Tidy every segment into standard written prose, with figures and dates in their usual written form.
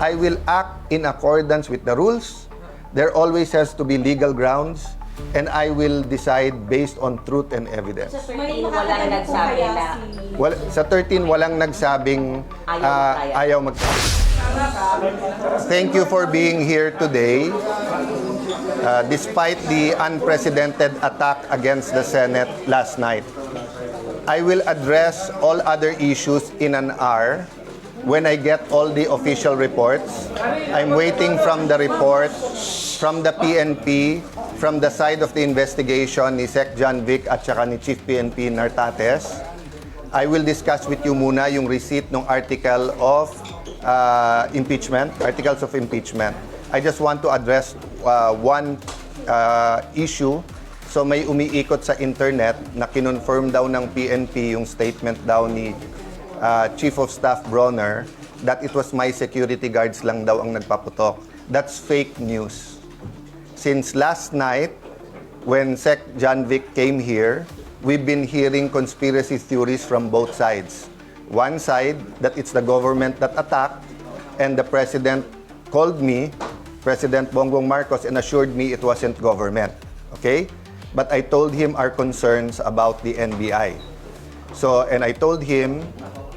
I will act in accordance with the rules. There always has to be legal grounds, and I will decide based on truth and evidence. Sa 13, walang nagsabi na Sa 13, walang nagsabing ayaw magsabi. Thank you for being here today. Despite the unprecedented attack against the Senate last night, I will address all other issues in an hour when I get all the official reports. I'm waiting from the report from the PNP, from the side of the investigation ni Sec. John Vic at saka ni Chief PNP Nartates. I will discuss with you muna yung receipt ng article of impeachment, articles of impeachment. I just want to address one issue. So may umiikot sa internet na kinonfirm daw ng PNP yung statement daw ni Chief of Staff Bronner that it was my security guards lang daw ang nagpaputok. That's fake news. Since last night, when Sec. John Vic came here, we've been hearing conspiracy theories from both sides. One side, that it's the government that attacked, and the President called me, President Bongbong Marcos, and assured me it wasn't government. Okay? But I told him our concerns about the NBI. So, and I told him,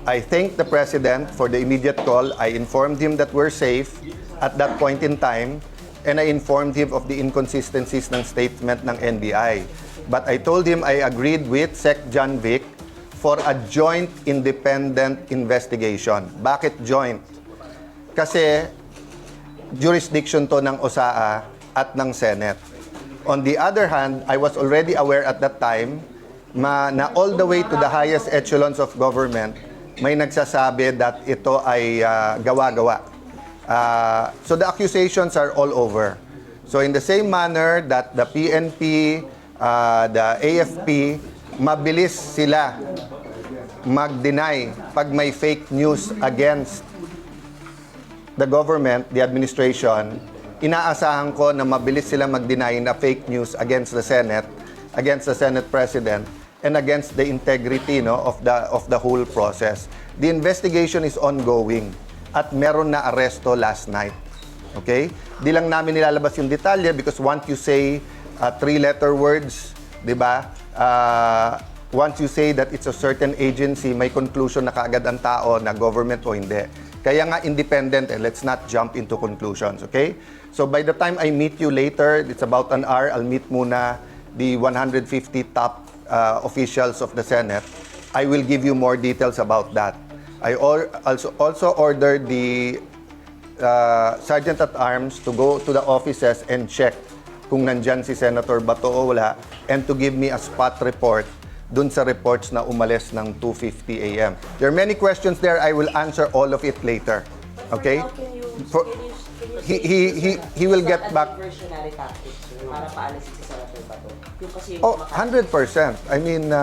I thanked the President for the immediate call. I informed him that we're safe at that point in time, and I informed him of the inconsistencies ng statement ng NBI. But I told him I agreed with Sec. John Vic for a joint independent investigation. Bakit joint? Kasi jurisdiction to ng OSAA at ng Senate. On the other hand, I was already aware at that time na all the way to the highest echelons of government, may nagsasabi that ito ay gawa-gawa. So the accusations are all over. So in the same manner that the PNP, the AFP, mabilis sila mag-deny pag may fake news against the government, the administration, inaasahan ko na mabilis sila mag-deny na fake news against the Senate President, and against the integrity of the whole process. The investigation is ongoing at meron na aresto last night. Okay? Di lang namin nilalabas yung detalye because once you say three-letter words, di ba? Once you say that it's a certain agency, may conclusion na kaagad ang tao na government o hindi. Kaya nga independent, let's not jump into conclusions, okay? So by the time I meet you later, it's about an hour, I'll meet muna the 150 top officials of the Senate. I will give you more details about that. I also ordered the Sergeant at Arms to go to the offices and check kung nandyan si Senator Bato o wala, and to give me a spot report dun sa reports na umalis ng 2:50 a.m. There are many questions there. I will answer all of it later. Okay? He will get back. Diversionary tactics para paalisin si Senator Bato. Yung kasi Oh, 100%. I mean,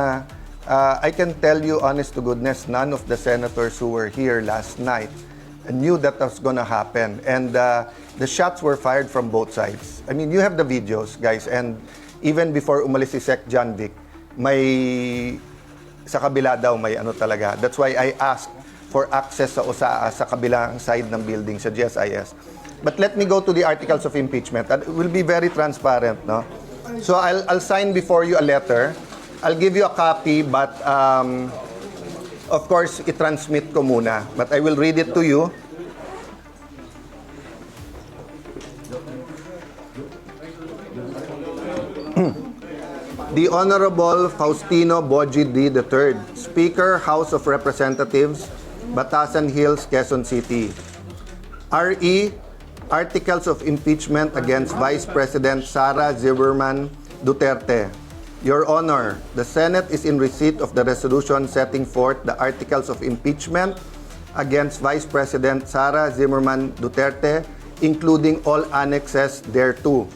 I can tell you honest to goodness, none of the senators who were here last night knew that was gonna happen. And the shots were fired from both sides. I mean, you have the videos, guys. And even before umalis si Sec. John Vic, may sa kabila daw may ano talaga. That's why I asked for access sa OSAA sa kabilang side ng building sa GSIS. But let me go to the articles of impeachment. That will be very transparent, no? So I'll sign before you a letter. I'll give you a copy, but of course, i-transmit ko muna. But I will read it to you. The Honorable Faustino Boji D. III, Speaker, House of Representatives, Batasan Hills, Quezon City. RE, Articles of Impeachment against Vice President Sara Zimmerman Duterte. Your Honor, the Senate is in receipt of the resolution setting forth the articles of impeachment against Vice President Sara Zimmerman Duterte, including all annexes thereto,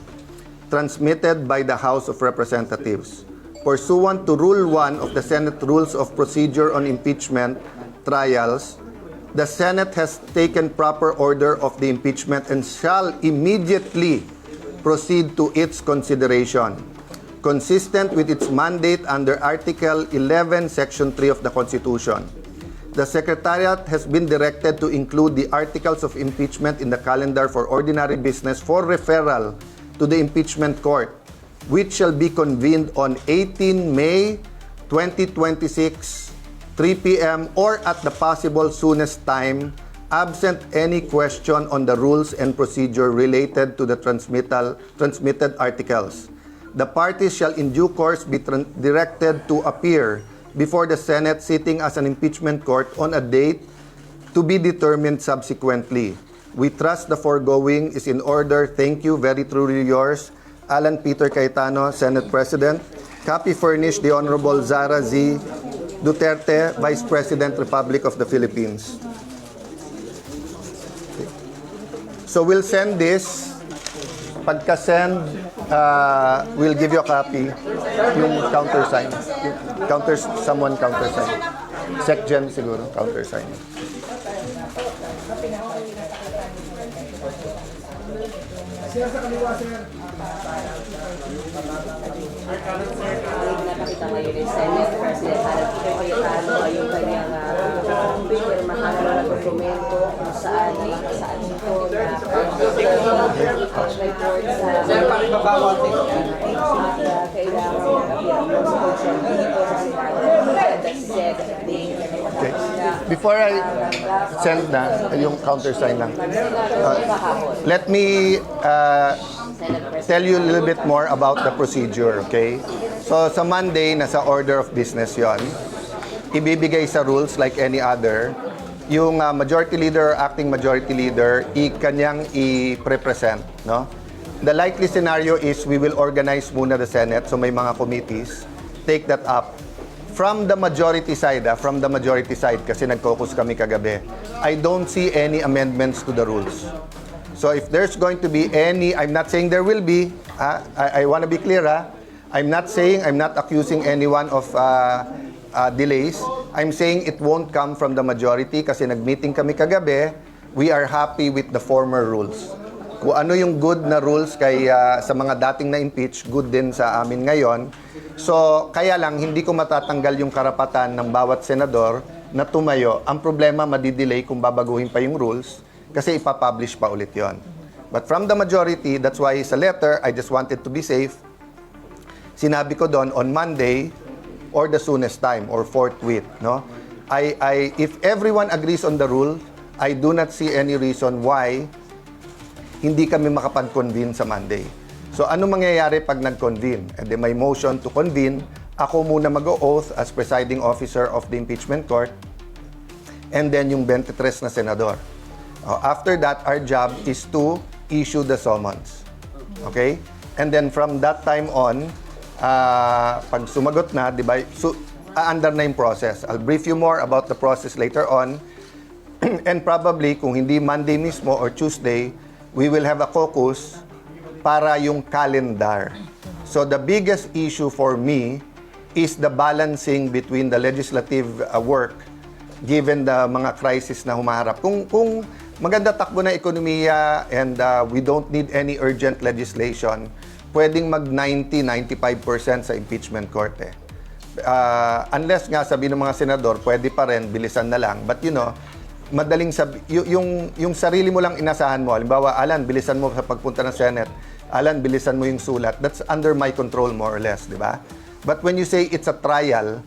transmitted by the House of Representatives. Pursuant to Rule 1 of the Senate Rules of Procedure on Impeachment Trials, the Senate has taken proper order of the impeachment and shall immediately proceed to its consideration, consistent with its mandate under Article 11, Section 3 of the Constitution. The Secretariat has been directed to include the articles of impeachment in the calendar for ordinary business for referral to the impeachment court, which shall be convened on 18 May 2026, 3 p.m. or at the possible soonest time, absent any question on the rules and procedure related to the transmitted articles. The parties shall in due course be directed to appear before the Senate sitting as an impeachment court on a date to be determined subsequently. We trust the foregoing is in order. Thank you. Very truly yours, Alan Peter Cayetano, Senate President. Copy furnished the Honorable Zara Z. Duterte, Vice President, Republic of the Philippines. So we'll send this. Pagka-send, we'll give you a copy. Yung countersign. Someone countersign. SecGen siguro, countersign. Nakita ngayon yung Senate President Alan Peter Cayetano yung kanyang pinirmahan na dokumento kung saan ito na report sa kailangan Okay. Before I send na yung countersign lang, let me tell you a little bit more about the procedure, okay? So sa Monday, nasa order of business yon. Ibibigay sa rules like any other. Yung majority leader or acting majority leader, kanyang i-represent, no? The likely scenario is we will organize muna the Senate, so may mga committees, take that up. From the majority side, kasi nag-caucus kami kagabi, I don't see any amendments to the rules. So if there's going to be any, I'm not saying there will be, I want to be clear, I'm not accusing anyone of delays. I'm saying it won't come from the majority kasi nag-meeting kami kagabi, we are happy with the former rules. Kung ano yung good na rules kay sa mga dating na-impeach, good din sa amin ngayon. So, kaya lang, hindi ko matatanggal yung karapatan ng bawat senador na tumayo. Ang problema, madidelay kung babaguhin pa yung rules kasi ipapublish pa ulit yon. But from the majority, that's why sa letter, I just wanted to be safe. Sinabi ko doon, on Monday, or the soonest time, or forthwith, no? If everyone agrees on the rule, I do not see any reason why hindi kami makapag-convene sa Monday. So, ano mangyayari pag nag-convene? And then, may motion to convene. Ako muna mag-o-oath as presiding officer of the impeachment court. And then, yung 23 na senador. After that, our job is to issue the summons. Okay? And then, from that time on, pag sumagot na, di ba, under na yung process. I'll brief you more about the process later on. And probably, kung hindi Monday mismo or Tuesday, we will have a caucus para yung calendar. So the biggest issue for me is the balancing between the legislative work given the mga crisis na humaharap. Kung maganda takbo na ekonomiya and we don't need any urgent legislation, pwedeng mag 90-95% sa impeachment court eh. Unless nga sabi ng mga senador, pwede pa rin, bilisan na lang. But you know, madaling yung sarili mo lang inasahan mo. Halimbawa, Alan, bilisan mo sa pagpunta ng Senate. Alan, bilisan mo yung sulat. That's under my control more or less, di ba? But when you say it's a trial,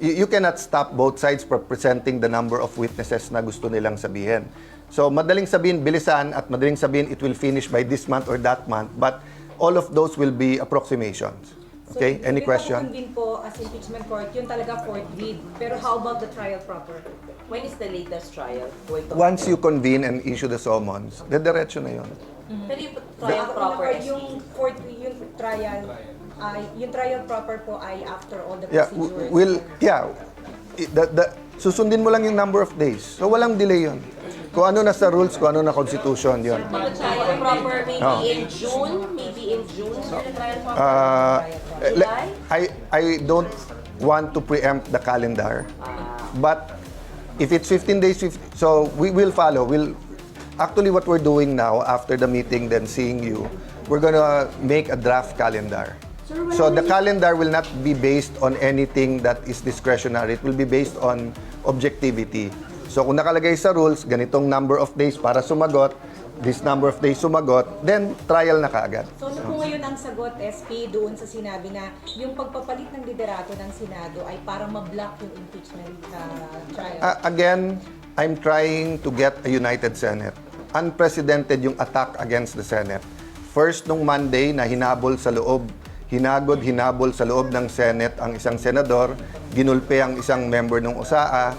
you cannot stop both sides from presenting the number of witnesses na gusto nilang sabihin. So, madaling sabihin, bilisan, at madaling sabihin, it will finish by this month or that month. But all of those will be approximations. Okay? So, Any question? Convene po as impeachment court, yun talaga fourth read. Pero how about the trial proper? When is the latest trial? Once you convene and issue the summons, diretso na yun. Pero yung trial proper is Yung fourth yung trial proper po ay after all the Yeah, procedures. susundin mo lang yung number of days. So walang delay yun. Kung ano na sa rules, kung ano na constitution, yun. the trial proper maybe in June? Maybe in June? The trial proper? July? I don't want to preempt the calendar. But if it's 15 days, so we will follow. Actually, what we're doing now, after the meeting, then seeing you, we're gonna make a draft calendar. So the calendar will not be based on anything that is discretionary. It will be based on objectivity. So kung nakalagay sa rules, ganitong number of days para sumagot, this number of days sumagot, then trial na kaagad. So ano po ngayon ang sagot, SP, doon sa sinabi na yung pagpapalit ng liderato ng Senado ay para ma-block yung impeachment trial? Again, I'm trying to get a united Senate. Unprecedented yung attack against the Senate. First, nung Monday na hinabol sa loob ng Senate ang isang senador, ginulpe ang isang member ng OSAA,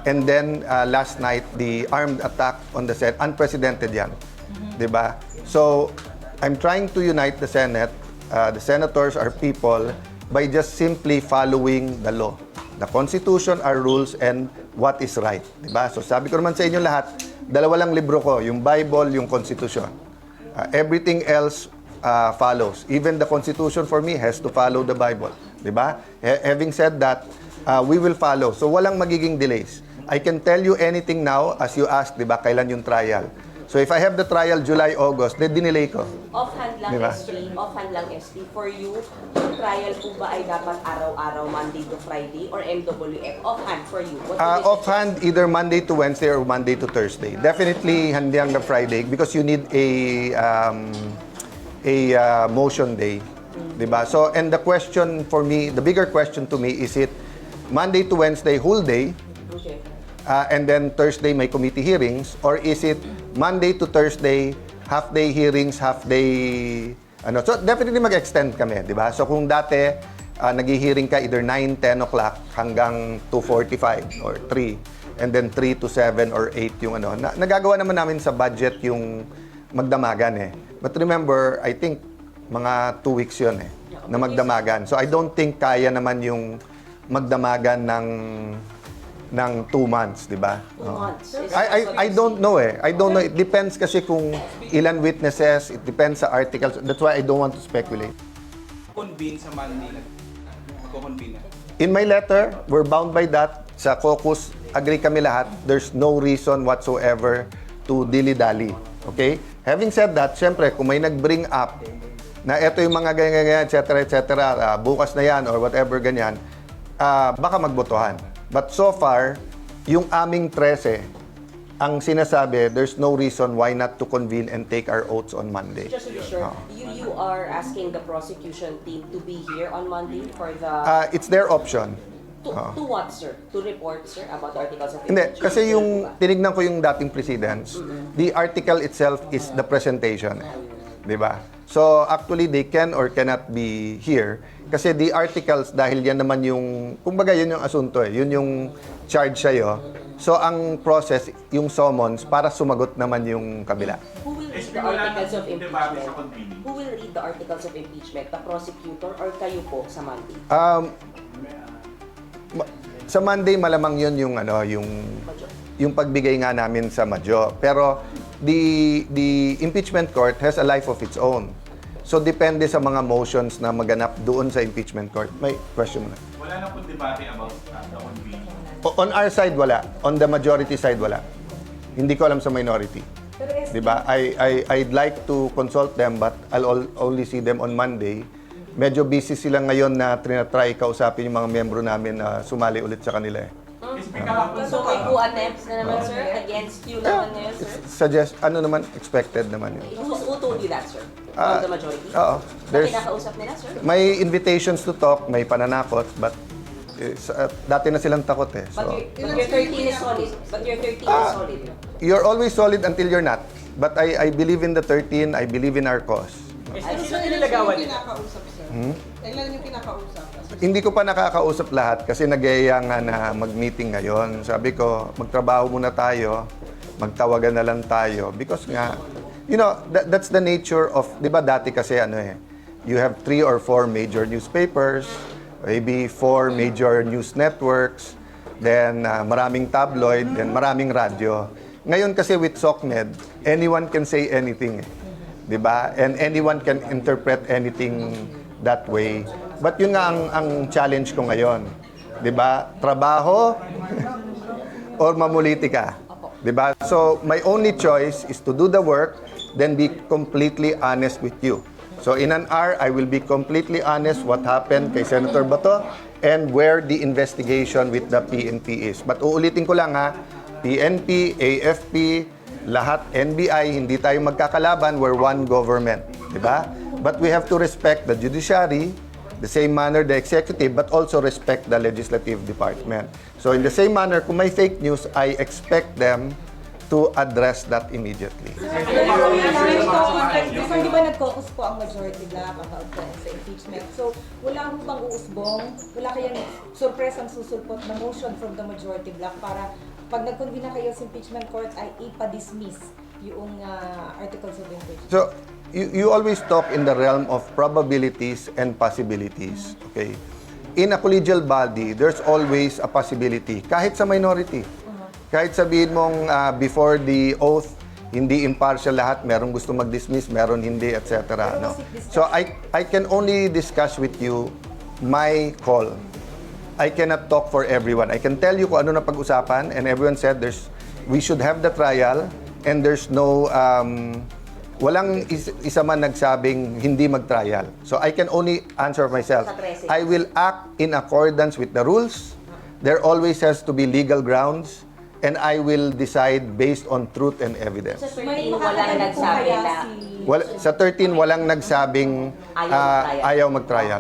and then last night, the armed attack on the Senate. Unprecedented yan. Diba? So, I'm trying to unite the Senate. The senators are people by just simply following the law. The Constitution, our rules, and what is right. Diba? So, sabi ko naman sa inyo lahat, dalawa lang libro ko, yung Bible, yung Constitution. Everything else follows. Even the Constitution for me has to follow the Bible. Diba? Having said that, we will follow. So walang magiging delays. I can tell you anything now as you asked, diba, kailan yung trial. So if I have the trial July, August, then dinelay ko. Offhand lang, Diba? SP, for you, yung trial po ba ay dapat araw-araw, Monday to Friday, or MWF? Offhand for you. What do you Offhand, either Monday to Wednesday or Monday to Thursday. Definitely hindi hanggang Friday because you need a motion day. Diba? So, and the question for me, the bigger question to me, is it Monday to Wednesday whole day, Okay. and then Thursday may committee hearings, or is it Monday to Thursday, half-day hearings, half-day, So, definitely mag-extend kami, di ba? So, kung dati, nag-hearing ka either 9, 10 o'clock hanggang 2:45 or 3, and then 3 to 7 or 8 yung nagagawa naman namin sa budget yung magdamagan eh. But remember, I think mga 2 weeks yun na magdamagan. So, I don't think kaya naman yung magdamagan ng 2 months, di ba? 2 months. I don't know I don't know. It depends kasi kung ilan witnesses. It depends sa articles. That's why I don't want to speculate. Convene sa Monday. Magko-convene na. In my letter, we're bound by that. Sa caucus, agree kami lahat. There's no reason whatsoever to dilly-dally. Okay? Having said that, syempre, kung may nag-bring up na eto yung mga ganyan, etc., bukas na yan or whatever ganyan, baka magbotohan. But so far, yung aming 13, ang sinasabi, there's no reason why not to convene and take our oaths on Monday. Just to be sure, you are asking the prosecution team to be here on Monday for the... It's their option. To what, sir? To report, sir, about the articles of Hindi, impeachment? kasi yung tinignan ko yung dating precedents, the article itself is the presentation. Di ba? So, actually, they can or cannot be here. Kasi the articles, dahil yan naman yung, kumbaga yun yung asunto yun yung charge sa'yo. So, ang process, yung summons, para sumagot naman yung kabila. Who will read the articles of impeachment? Who will read the articles of impeachment? The prosecutor or kayo po sa Monday? Sa Monday, malamang yun yung, yung pagbigay nga namin sa Madjo. Pero, the impeachment court has a life of its own. So, depende sa mga motions na maganap doon sa impeachment court. May question mo na. Wala na pong debate about the convene. On our side, wala. On the majority side, wala. Hindi ko alam sa minority. Pero SP, Diba? I'd like to consult them, but I'll only see them on Monday. Medyo busy sila ngayon na trinatry kausapin yung mga miyembro namin na sumali ulit sa kanila eh. So, may who attempts na naman, sir? Against you naman ngayon, sir? Suggest, expected naman yun. Who told you that, sir? From the majority? Oo. Na kinakausap nila, sir? May invitations to talk, may pananakot, but dati na silang takot eh. But So, your 13 is solid. But your 13 is solid. you're always solid until you're not. But I believe in the 13, I believe in our cause. Sino nilagawan nila? Kailan yung kinakausap? Hindi ko pa nakakausap lahat kasi nag-iaya nga na mag-meeting ngayon. Sabi ko, magtrabaho muna tayo, magtawagan na lang tayo. Because nga, that's the nature of, di ba dati kasi you have 3 or 4 major newspapers, maybe 4 major news networks, then maraming tabloid, then maraming radyo. Ngayon kasi with SOCMED, anyone can say anything. Di ba? And anyone can interpret anything that way. But yun nga ang challenge ko ngayon. 'Di ba? Trabaho or mamulitika. 'Di ba? So my only choice is to do the work, then be completely honest with you. So in an hour, I will be completely honest what happened kay Senator Bato and where the investigation with the PNP is. But uulitin ko lang ha, PNP, AFP, lahat, NBI, hindi tayo magkakalaban, we're one government. Diba? But we have to respect the judiciary, the same manner the executive, but also respect the legislative department. So in the same manner, kung may fake news, I expect them to address that immediately. Before, di ba nag-caucus po ang majority block about sa impeachment? So, wala mo bang uusbong? Wala kayang surpresang susulpot na motion from the majority block para pag nag-convene na kayo sa impeachment court ay ipa-dismiss yung articles of impeachment? So, you always talk in the realm of probabilities and possibilities. Okay? In a collegial body, there's always a possibility, kahit sa minority. Kahit sabihin mong before the oath, hindi impartial lahat, merong gusto mag-dismiss, meron hindi, etc. No? So I can only discuss with you my call. I cannot talk for everyone. I can tell you kung ano na pag-usapan, and everyone said we should have the trial, and there's no walang isa man nagsabing hindi mag-trial. So I can only answer myself. I will act in accordance with the rules. There always has to be legal grounds, and I will decide based on truth and evidence. Sa May 13, walang makakagalit po nagsabi kaya na si... Sa 13, walang nagsabing Ayaw ayaw mag-trial.